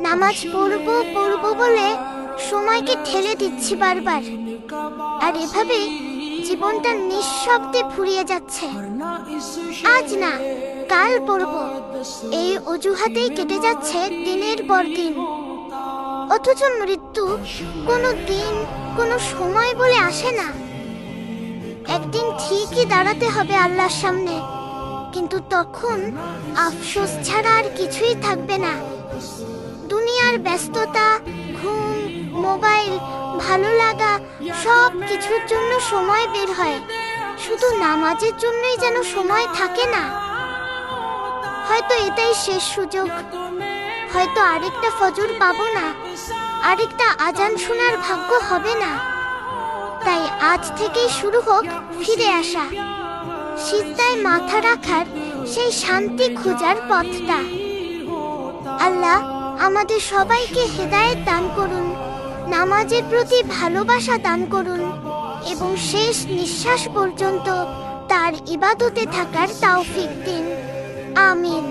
নামাজ পড়বো পড়বো বলে সময়কে ঠেলে দিচ্ছি বারবার, আর এভাবে জীবনটা নিঃশব্দে ফুরিয়ে যাচ্ছে। আজ না, কাল পড়বো, এই অজুহাতেই কেটে যাচ্ছে দিনের পর দিন। অথচ মৃত্যু কোনো দিন কোনো সময় বলে আসে না। একদিন ঠিকই দাঁড়াতে হবে আল্লাহর সামনে, কিন্তু তখন আফসোস ছাড়া আর কিছুই থাকবে না। দুনিয়ার ব্যস্ততা, ঘুম, মোবাইল, ভালো লাগা সব কিছুর জন্য সময় বের হয়, শুধু নামাজের জন্যই যেন সময় থাকে না। হয়তো এটাই শেষ সুযোগ, হয়তো আরেকটা ফজর পাবো না, আরেকটা আজান শোনার ভাগ্য হবে না। তাই আজ থেকেই শুরু হোক ফিরে আসা, সিজদায় মাথা রাখার সেই শান্তি খোঁজার পথটা। আল্লাহ আমাদের সবাইকে হেদায়েত দান করুন, নামাজের প্রতি ভালোবাসা দান করুন এবং শেষ নিঃশ্বাস পর্যন্ত তার ইবাদতে থাকার তৌফিক দিন। আমিন।